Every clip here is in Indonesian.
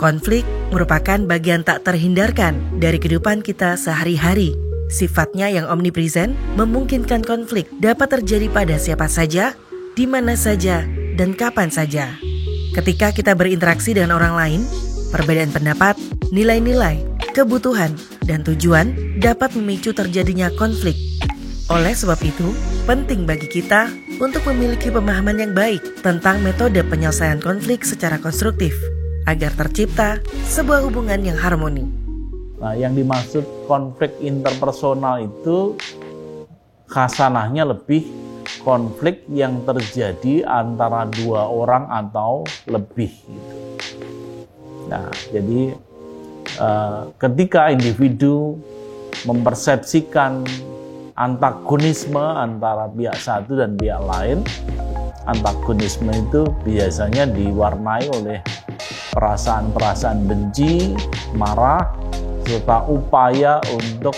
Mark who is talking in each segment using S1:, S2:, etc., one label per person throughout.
S1: Konflik merupakan bagian tak terhindarkan dari kehidupan kita sehari-hari. Sifatnya yang omnipresent memungkinkan konflik dapat terjadi pada siapa saja, di mana saja, dan kapan saja. Ketika kita berinteraksi dengan orang lain, perbedaan pendapat, nilai-nilai, kebutuhan, dan tujuan dapat memicu terjadinya konflik. Oleh sebab itu, penting bagi kita untuk memiliki pemahaman yang baik tentang metode penyelesaian konflik secara konstruktif, agar tercipta sebuah hubungan yang harmoni.
S2: Nah, yang dimaksud konflik interpersonal itu khasanahnya lebih konflik yang terjadi antara dua orang atau lebih. Gitu. Nah, jadi ketika individu mempersepsikan antagonisme antara pihak satu dan pihak lain, antagonisme itu biasanya diwarnai oleh perasaan-perasaan benci, marah, serta upaya untuk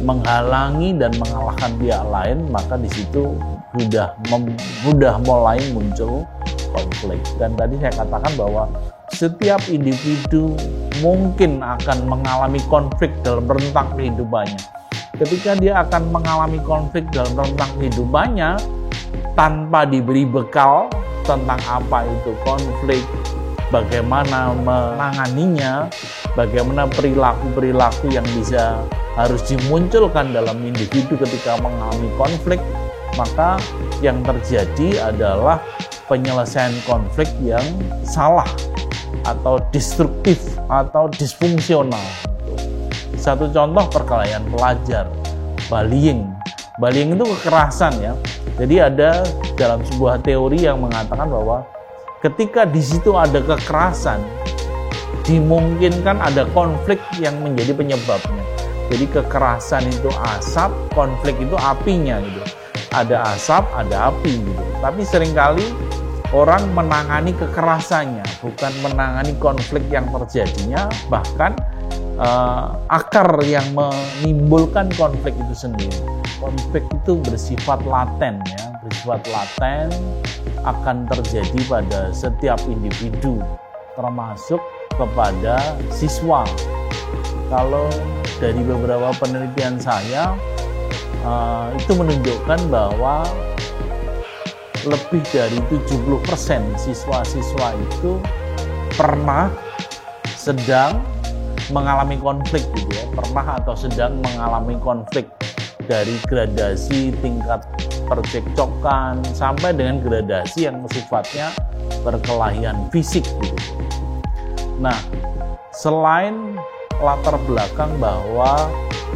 S2: menghalangi dan mengalahkan pihak lain, maka di situ sudah mulai muncul konflik. Dan tadi saya katakan bahwa setiap individu mungkin akan mengalami konflik dalam rentang kehidupannya. Ketika dia akan mengalami konflik dalam rentang kehidupannya tanpa diberi bekal tentang apa itu konflik, bagaimana menanganinya, bagaimana perilaku-perilaku yang harus dimunculkan dalam individu ketika mengalami konflik, maka yang terjadi adalah penyelesaian konflik yang salah atau destruktif atau disfungsional. Satu contoh perkelahian pelajar, bullying. Bullying itu kekerasan ya. Jadi ada dalam sebuah teori yang mengatakan bahwa ketika di situ ada kekerasan, dimungkinkan ada konflik yang menjadi penyebabnya. Jadi kekerasan itu asap, konflik itu apinya gitu. Ada asap, ada api gitu. Tapi seringkali orang menangani kekerasannya, bukan menangani konflik yang terjadinya, bahkan akar yang menimbulkan konflik itu sendiri. Konflik itu bersifat laten ya, bersifat laten, akan terjadi pada setiap individu, termasuk kepada siswa. Kalau dari beberapa penelitian saya, itu menunjukkan bahwa lebih dari 70% siswa-siswa itu pernah sedang mengalami konflik gitu ya, pernah atau sedang mengalami konflik dari gradasi tingkat percekcokan sampai dengan gradasi yang sifatnya perkelahian fisik gitu. Nah, selain latar belakang bahwa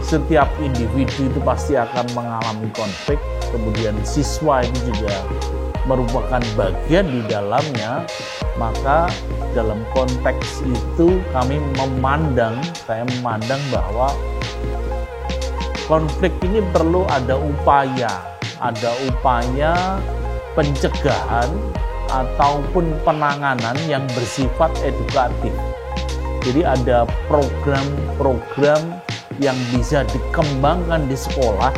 S2: setiap individu itu pasti akan mengalami konflik, kemudian siswa itu juga merupakan bagian di dalamnya, maka dalam konteks itu saya memandang bahwa konflik ini perlu ada upaya pencegahan ataupun penanganan yang bersifat edukatif. Jadi ada program-program yang bisa dikembangkan di sekolah,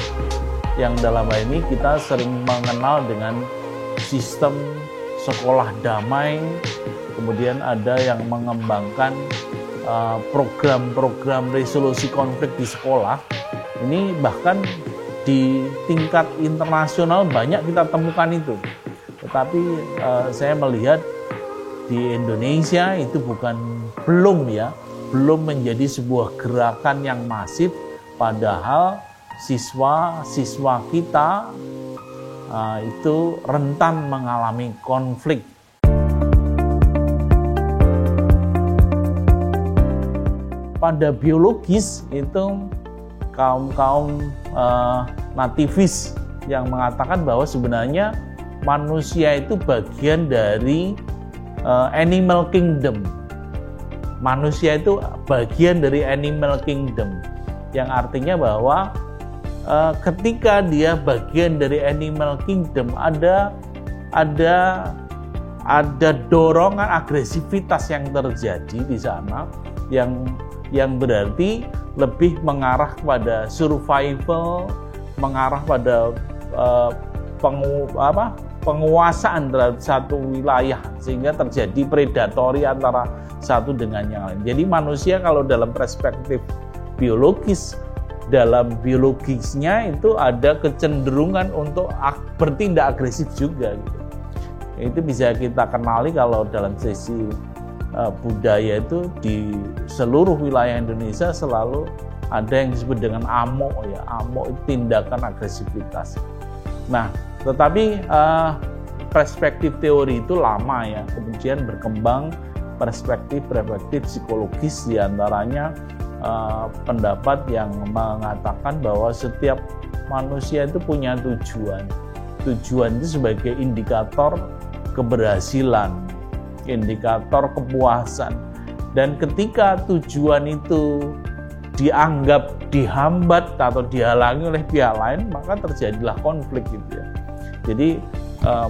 S2: yang dalam hal ini kita sering mengenal dengan sistem sekolah damai. Kemudian ada yang mengembangkan program-program resolusi konflik di sekolah. Ini bahkan di tingkat internasional banyak kita temukan itu. Tetapi saya melihat di Indonesia itu belum menjadi sebuah gerakan yang masif, padahal siswa-siswa kita itu rentan mengalami konflik. Pada biologis itu kaum nativis yang mengatakan bahwa sebenarnya manusia itu bagian dari animal kingdom. Manusia itu bagian dari animal kingdom, yang artinya bahwa ketika dia bagian dari animal kingdom, ada dorongan agresivitas yang terjadi di sana, yang berarti lebih mengarah pada survival, mengarah pada penguasaan terhadap satu wilayah sehingga terjadi predatori antara satu dengan yang lain. Jadi manusia kalau dalam perspektif biologis, dalam biologisnya itu ada kecenderungan untuk bertindak agresif juga gitu. Itu bisa kita kenali kalau dalam sisi budaya itu di seluruh wilayah Indonesia selalu ada yang disebut dengan amok ya. Amok itu tindakan agresivitas. Nah, tetapi perspektif teori itu lama ya, kemudian berkembang perspektif psikologis, diantaranya pendapat yang mengatakan bahwa setiap manusia itu punya tujuan. Tujuan itu sebagai indikator keberhasilan, indikator kepuasan. Dan ketika tujuan itu dianggap dihambat atau dihalangi oleh pihak lain, maka terjadilah konflik gitu ya. Jadi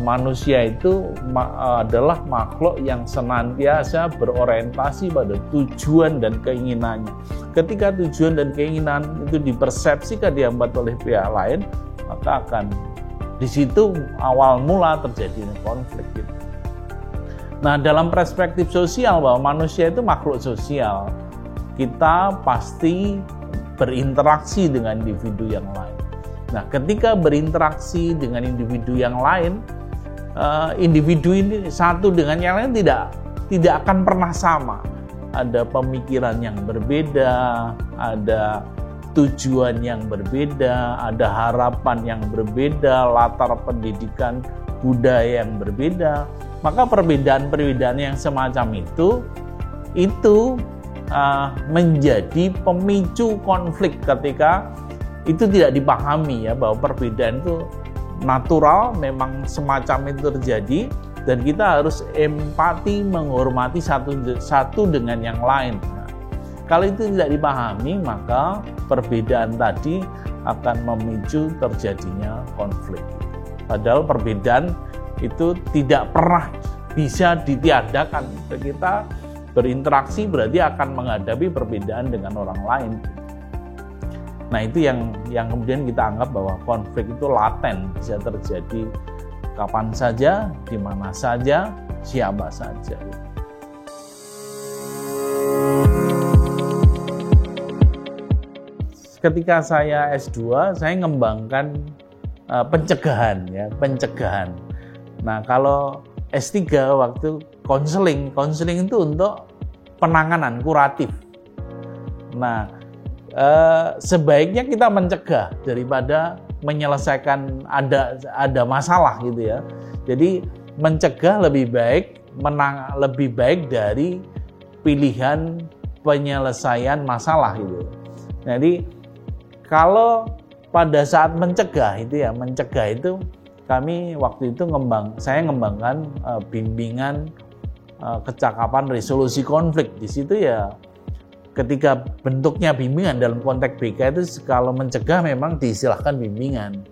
S2: manusia itu adalah makhluk yang senantiasa berorientasi pada tujuan dan keinginannya. Ketika tujuan dan keinginan itu dipersepsikan dihambat oleh pihak lain, maka akan di situ awal mula terjadi konflik gitu. Nah, dalam perspektif sosial bahwa manusia itu makhluk sosial, kita pasti berinteraksi dengan individu yang lain. Nah, ketika berinteraksi dengan individu yang lain, individu ini satu dengan yang lain tidak akan pernah sama. Ada pemikiran yang berbeda, ada tujuan yang berbeda, ada harapan yang berbeda, latar pendidikan budaya yang berbeda. Maka perbedaan-perbedaan yang semacam itu menjadi pemicu konflik ketika itu tidak dipahami ya, bahwa perbedaan itu natural, memang semacam itu terjadi, dan kita harus empati menghormati satu dengan yang lain. Nah, kalau itu tidak dipahami, maka perbedaan tadi akan memicu terjadinya konflik. Padahal perbedaan itu tidak pernah bisa ditiadakan. Kita berinteraksi berarti akan menghadapi perbedaan dengan orang lain. Nah, itu yang kemudian kita anggap bahwa konflik itu laten, bisa terjadi kapan saja, di mana saja, siapa saja. Ketika saya S2, saya mengembangkan pencegahan ya, pencegahan. Nah, kalau S3 waktu konseling itu untuk penanganan kuratif. Nah, sebaiknya kita mencegah daripada menyelesaikan ada masalah gitu ya. Jadi mencegah lebih baik dari pilihan penyelesaian masalah gitu. Jadi kalau pada saat mencegah itu kami waktu itu saya ngembangkan bimbingan kecakapan resolusi konflik. Di situ ya, ketika bentuknya bimbingan dalam konteks BK itu kalau mencegah memang diistilahkan bimbingan.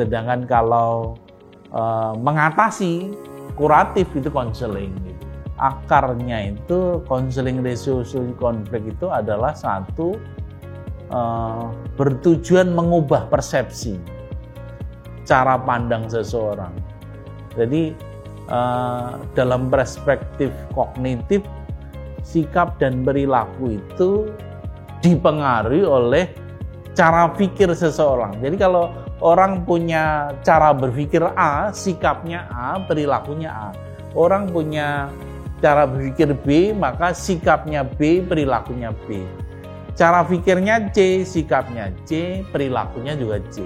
S2: Sedangkan kalau mengatasi kuratif itu konseling. Gitu. Akarnya itu konseling resolusi konflik itu adalah satu bertujuan mengubah persepsi, cara pandang seseorang. Jadi dalam perspektif kognitif, sikap dan perilaku itu dipengaruhi oleh cara pikir seseorang. Jadi kalau orang punya cara berpikir A, sikapnya A, perilakunya A. Orang punya cara berpikir B, maka sikapnya B, perilakunya B. Cara pikirnya C, sikapnya C, perilakunya juga C.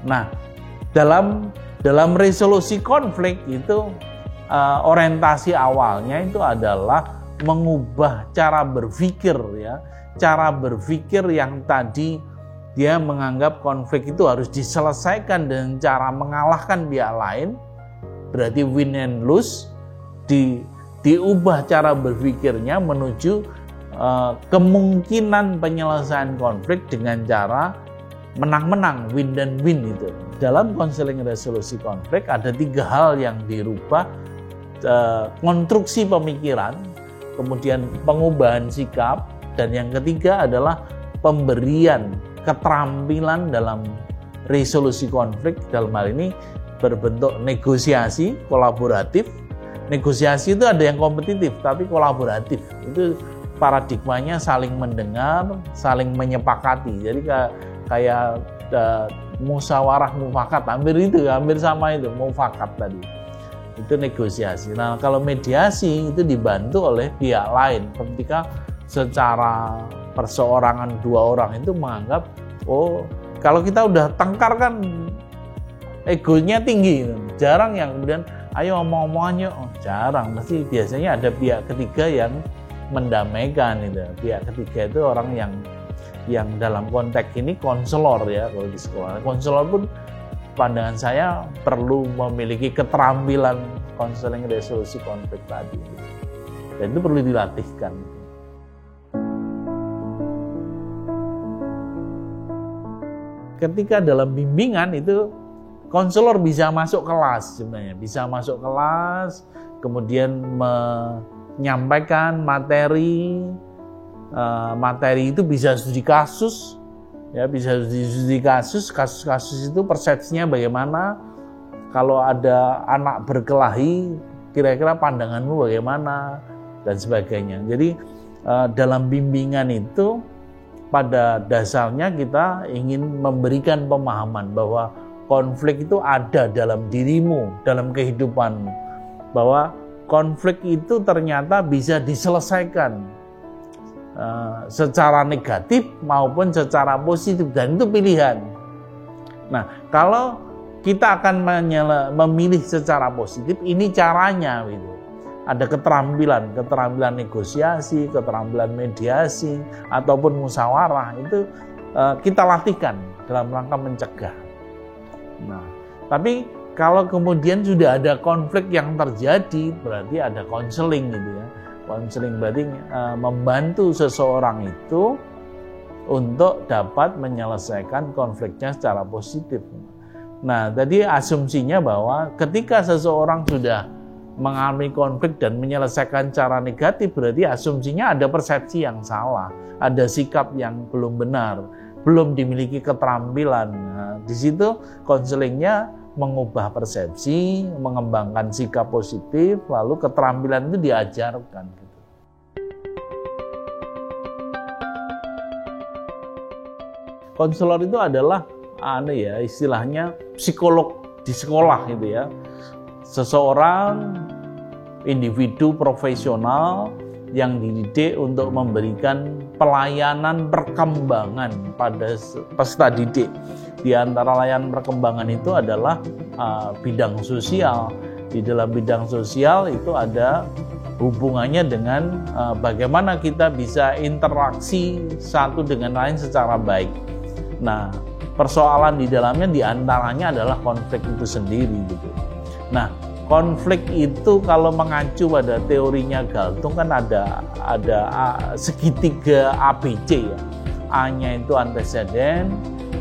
S2: Nah, dalam resolusi konflik itu orientasi awalnya itu adalah mengubah cara berpikir ya, cara berpikir yang tadi dia menganggap konflik itu harus diselesaikan dengan cara mengalahkan pihak lain, berarti win and lose, diubah cara berpikirnya menuju kemungkinan penyelesaian konflik dengan cara menang-menang, win dan win itu. Dalam konseling resolusi konflik ada 3 hal yang dirubah, konstruksi pemikiran, kemudian pengubahan sikap, dan yang ketiga adalah pemberian keterampilan dalam resolusi konflik. Dalam hal ini berbentuk negosiasi, kolaboratif. Negosiasi itu ada yang kompetitif, tapi kolaboratif. Itu paradigmanya saling mendengar, saling menyepakati. Jadi kayak musyawarah mufakat, hampir sama itu, mufakat tadi. Itu negosiasi. Nah, kalau mediasi itu dibantu oleh pihak lain ketika secara perseorangan dua orang itu menganggap, oh kalau kita udah tengkar kan egonya tinggi, jarang yang kemudian ayo omong-omongannya, jarang, mesti biasanya ada pihak ketiga yang mendamaikan itu. Pihak ketiga itu orang yang dalam konteks ini konselor ya, kalau di sekolah. Konselor pun pandangan saya perlu memiliki keterampilan konseling resolusi konflik tadi. Dan itu perlu dilatihkan. Ketika dalam bimbingan itu konselor bisa masuk kelas sebenarnya, bisa masuk kelas, kemudian menyampaikan materi itu bisa studi kasus, ya bisa studi kasus-kasus itu persepsinya bagaimana, kalau ada anak berkelahi kira-kira pandanganmu bagaimana dan sebagainya. Jadi dalam bimbingan itu pada dasarnya kita ingin memberikan pemahaman bahwa konflik itu ada dalam dirimu, dalam kehidupanmu, bahwa konflik itu ternyata bisa diselesaikan secara negatif maupun secara positif, dan itu pilihan. Nah, kalau kita akan memilih secara positif, ini caranya gitu. Ada keterampilan negosiasi, keterampilan mediasi ataupun musyawarah, itu kita latihkan dalam rangka mencegah. Nah, tapi kalau kemudian sudah ada konflik yang terjadi, berarti ada konseling gitu ya. Konseling berarti membantu seseorang itu untuk dapat menyelesaikan konfliknya secara positif. Nah, tadi asumsinya bahwa ketika seseorang sudah mengalami konflik dan menyelesaikan cara negatif, berarti asumsinya ada persepsi yang salah, ada sikap yang belum benar, belum dimiliki keterampilan. Nah, di situ konselingnya mengubah persepsi, mengembangkan sikap positif, lalu keterampilan itu diajarkan. Konselor itu adalah istilahnya psikolog di sekolah gitu ya. Seseorang individu profesional yang dididik untuk memberikan pelayanan perkembangan pada peserta didik. Di antara layanan perkembangan itu adalah bidang sosial. Di dalam bidang sosial itu ada hubungannya dengan bagaimana kita bisa interaksi satu dengan lain secara baik. Nah, persoalan di dalamnya diantaranya adalah konflik itu sendiri gitu. Nah, konflik itu kalau mengacu pada teorinya Galtung kan ada segitiga ABC ya. A-nya itu antecedent,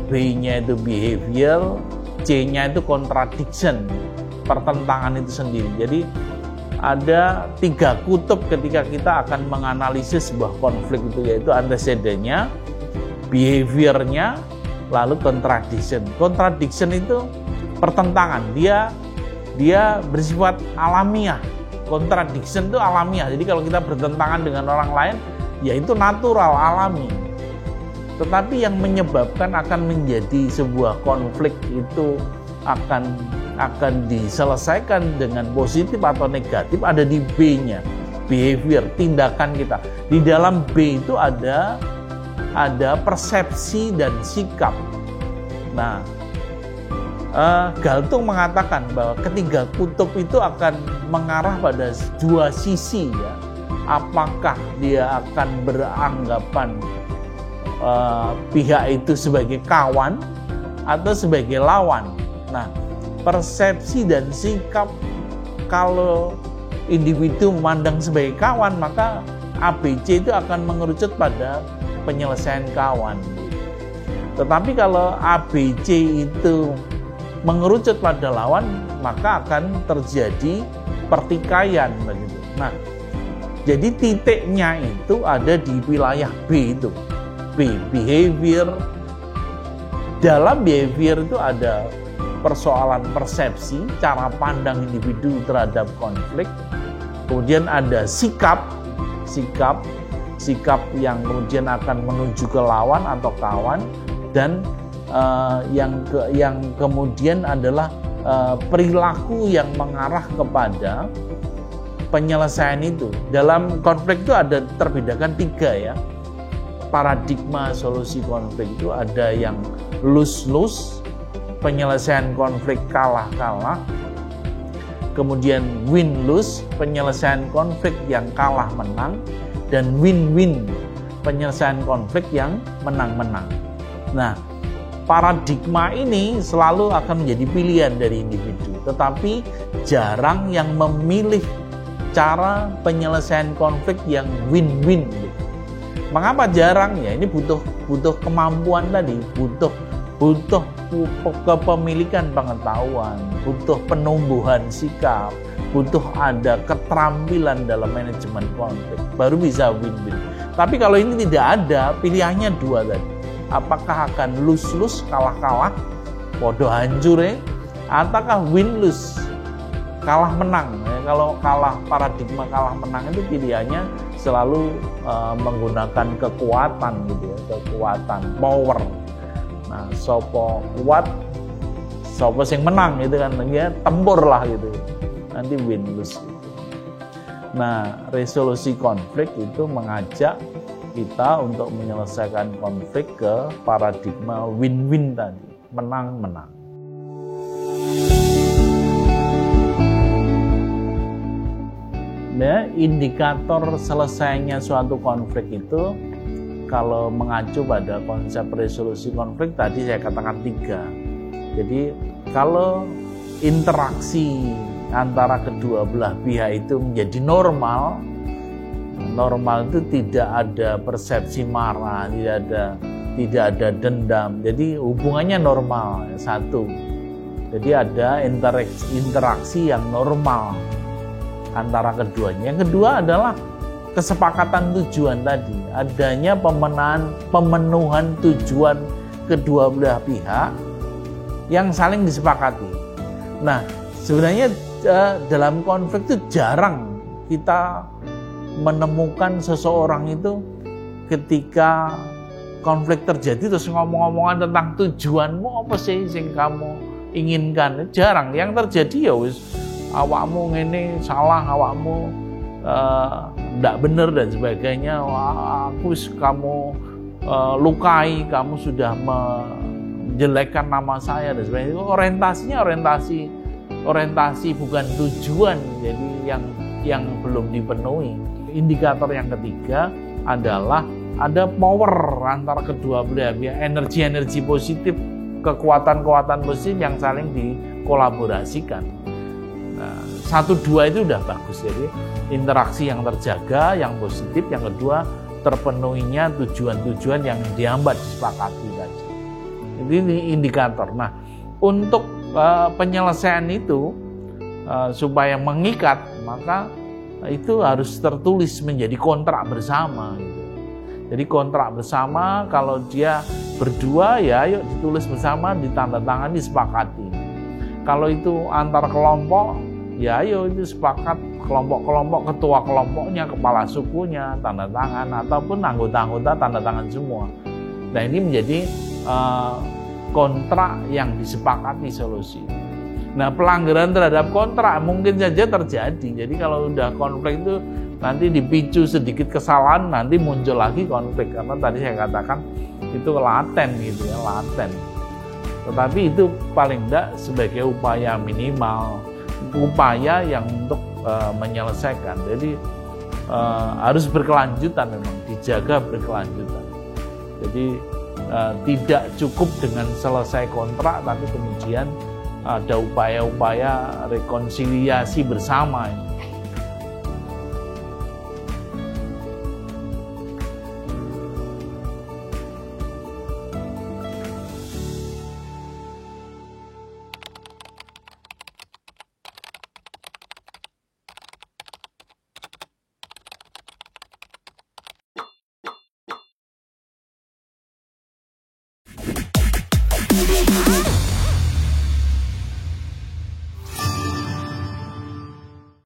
S2: B-nya itu behavior, C-nya itu contradiction, pertentangan itu sendiri. Jadi ada 3 kutub ketika kita akan menganalisis sebuah konflik itu, yaitu antecedentnya, behaviornya, lalu contradiction. Contradiction itu pertentangan, dia bersifat alamiah. Contradiction itu alamiah. Jadi kalau kita bertentangan dengan orang lain, ya itu natural, alami. Tetapi yang menyebabkan akan menjadi sebuah konflik itu akan diselesaikan dengan positif atau negatif ada di B-nya, behavior, tindakan kita. Di dalam B itu ada persepsi dan sikap. Nah, Galtung mengatakan bahwa ketiga kutub itu akan mengarah pada 2 sisi ya. Apakah dia akan beranggapan pihak itu sebagai kawan atau sebagai lawan. Nah, persepsi dan sikap, kalau individu memandang sebagai kawan, maka ABC itu akan mengerucut pada penyelesaian kawan. Tetapi kalau ABC itu mengerucut pada lawan, maka akan terjadi pertikaian begitu. Nah, jadi titiknya itu ada di wilayah B itu. B, behavior. Dalam behavior itu ada persoalan persepsi, cara pandang individu terhadap konflik. Kemudian ada sikap yang kemudian akan menuju ke lawan atau kawan, dan yang kemudian adalah perilaku yang mengarah kepada penyelesaian itu. Dalam konflik itu ada terbedakan 3 ya. Paradigma solusi konflik itu ada yang lose-lose, penyelesaian konflik kalah-kalah. Kemudian win-lose, penyelesaian konflik yang kalah-menang. Dan win-win, penyelesaian konflik yang menang-menang. Nah, paradigma ini selalu akan menjadi pilihan dari individu, tetapi jarang yang memilih cara penyelesaian konflik yang win-win. Mengapa jarang? Ya ini butuh kemampuan tadi, butuh kepemilikan pengetahuan, butuh penumbuhan sikap, butuh ada keterampilan dalam manajemen konflik, baru bisa win-win. Tapi kalau ini tidak ada, pilihannya 2 tadi. Apakah akan lose-lose, kalah-kalah, podo hancur ya, ataukah win-lose, kalah-menang. Ya, kalau paradigma kalah-menang itu pilihannya selalu menggunakan kekuatan gitu ya, kekuatan, power. Nah, sopo kuat, sopo sing menang gitu kan, ya tempur lah gitu. Nanti win-lose gitu. Nah, resolusi konflik itu mengajak kita untuk menyelesaikan konflik ke paradigma win-win tadi, menang-menang. Nah, indikator selesainya suatu konflik itu kalau mengacu pada konsep resolusi konflik tadi saya katakan 3. Jadi kalau interaksi antara kedua belah pihak itu menjadi normal itu tidak ada persepsi marah, tidak ada dendam. Jadi hubungannya normal, 1. Jadi ada interaksi yang normal antara keduanya. Yang kedua adalah kesepakatan tujuan tadi, adanya pemenuhan tujuan kedua belah pihak yang saling disepakati. Nah, sebenarnya dalam konflik itu jarang kita menemukan seseorang itu ketika konflik terjadi terus ngomong-ngomongan tentang tujuanmu apa sih yang kamu inginkan. Jarang. Yang terjadi ya wis awakmu ngene salah, awakmu ndak bener dan sebagainya. Aku kamu lukai, kamu sudah menjelekkan nama saya dan sebagainya. Orientasinya orientasi bukan tujuan, jadi yang belum dipenuhi. Indikator yang ketiga adalah ada power antara kedua belah pihak, energi positif, kekuatan positif yang saling dikolaborasikan. Nah, 1-2 itu udah bagus, jadi interaksi yang terjaga, yang positif. Yang kedua, terpenuhinya tujuan-tujuan yang dihambat disepakati tadi. Ini indikator. Nah, untuk penyelesaian itu supaya mengikat, maka itu harus tertulis menjadi kontrak bersama gitu. Jadi kontrak bersama, kalau dia berdua ya yuk ditulis bersama, ditandatangani, disepakati. Kalau itu antar kelompok ya ayo itu sepakat, kelompok-kelompok, ketua kelompoknya, kepala sukunya tanda tangan, ataupun anggota-anggota tanda tangan semua. Nah, ini menjadi kontrak yang disepakati solusi. Nah, pelanggaran terhadap kontrak mungkin saja terjadi. Jadi kalau udah konflik itu nanti dipicu sedikit kesalahan, nanti muncul lagi konflik. Karena tadi saya katakan itu laten gitu ya, laten. Tetapi itu paling tidak sebagai upaya minimal, upaya yang untuk menyelesaikan. Jadi harus berkelanjutan, memang dijaga berkelanjutan. Jadi tidak cukup dengan selesai kontrak, tapi kemudian ada upaya-upaya rekonsiliasi bersama.